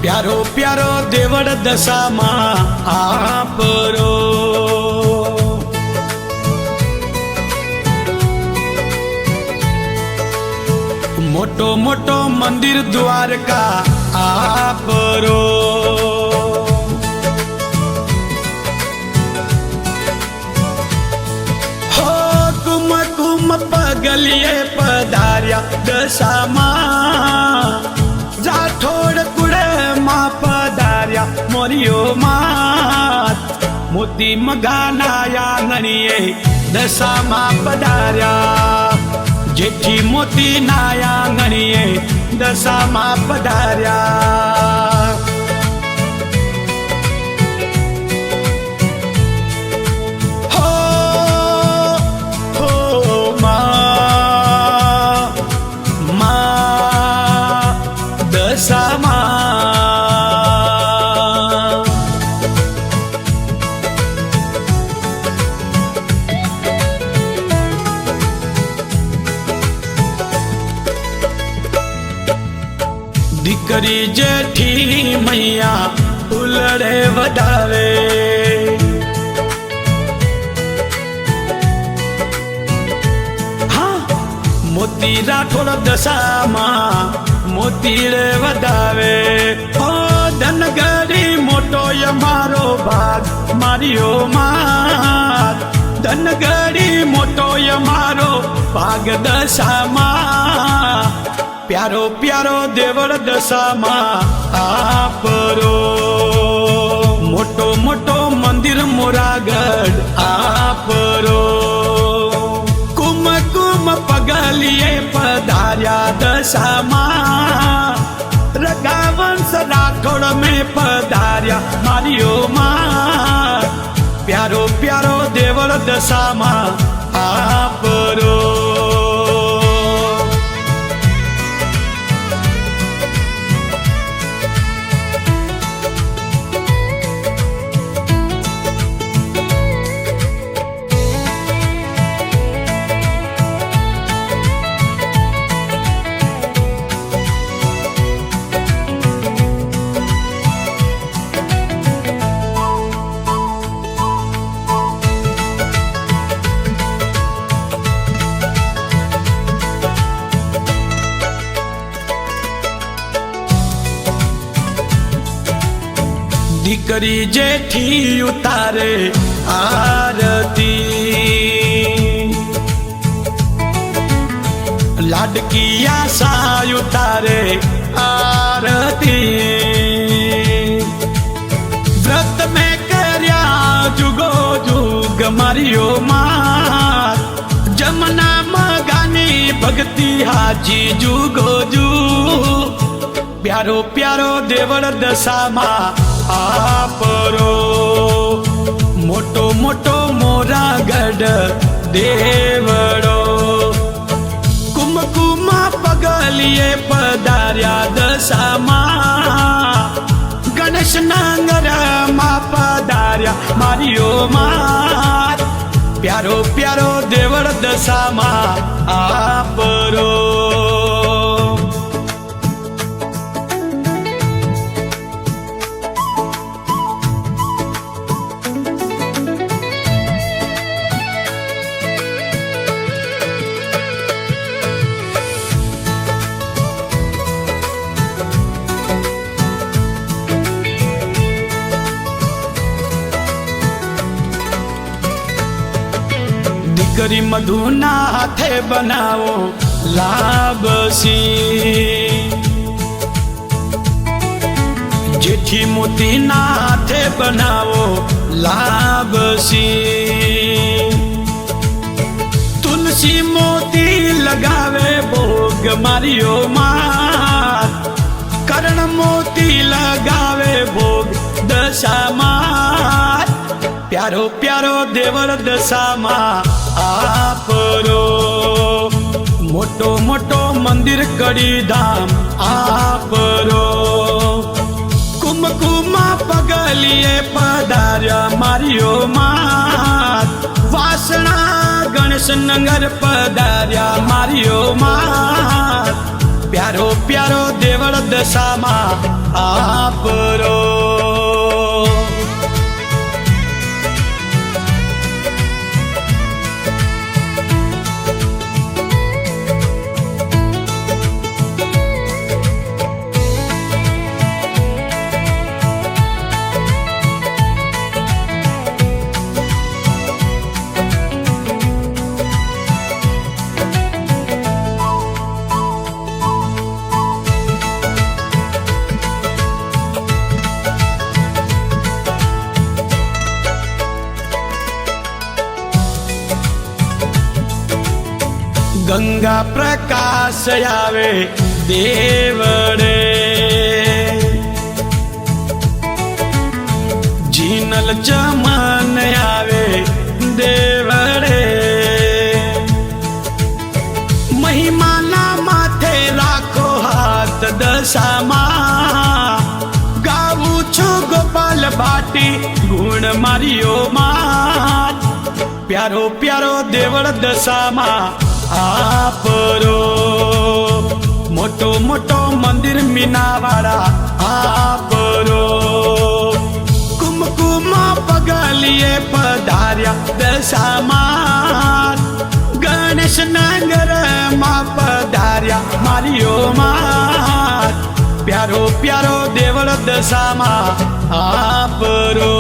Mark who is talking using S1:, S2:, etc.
S1: प्यारो प्यारो देवड़ दशा मां आपरो मोटो मोटो मंदिर द्वारका आपरो हो कुम कुम पगलिए पधार्या दशा मां जाठोड़ कुड़े मां पधार्या मोरियो मात मोती मगानाया गणिए दशा मां पधार्या जेठी मोती नाया गणिए दशा मां पधार्या दीकरी जेठी मैया उलड़े वधावे हाँ मोती राठोड़ दशा मां मोतीड़े वधावे ओ धनगरी मोटो य मारो भाग मारियो मात धनगरी मोटो य मारो भाग दशा मां प्यारो प्यारो देवड़ दशा मां आपरो मोटो मोटो मंदिर मोरागढ़ आपरो कुम कुम पगलिए पधार्या दशा मां रघुवंश राठौड़ में पधार्या मारियो मां प्यारो प्यारो देवड़ दशा मां आपरो दीकरी जेठी उतारे आरती लाडकी आशा उतारे आरती व्रत में कर्या जुगो जुग मारियो मात जमना मगानी भक्ति हाजी जुगो जू प्यारो प्यारो देवड़ दशा मां आपरो मोटो मोटो मोरागढ़ देवड़ो कुम कुम पगलिए पधार्या दशा मां गणेश नांगर मां पधार्या मारियो मात प्यारो प्यारो देवड़ दशा मां आपरो दीकरी मधुना हाथे बनावो लाबसी जेठी मोती ना हाथे बनावो लाबसी तुलसी मोती लगावे भोग मारियो मात कर्ण मोती लगावे भोग दशा मात प्यारो प्यारो देवड़ दशा मां आपरो मोटो मोटो मंदिर कड़ी धाम आपरो कुम कुम पगलिए पधार्या मारियो मात वासना गणेश नगर पधार्या मारियो मात प्यारो प्यारो देव દેવળ દશામાં આપરો. ગંગા પ્રકાશ આવે દેવડે, જીનલ ચમન આવે દેવડે. મહિમાના માથે રાખો હાથ દશામાં, ગાવું છું ગોપાલ ભાટી ગુણ મારીઓ માં. પ્યારો પ્યારો દેવળ દશામાં આપરો, મોટો મોટો મંદિર મીનાવાળા આપરો. કુમકુમ પગલીએ પધાર્યા દશામાં, ગણેશ નગરમાં પધાર્યા મારીઓ માં. પ્યારો પ્યારો દેવળ દશામાં આપરો.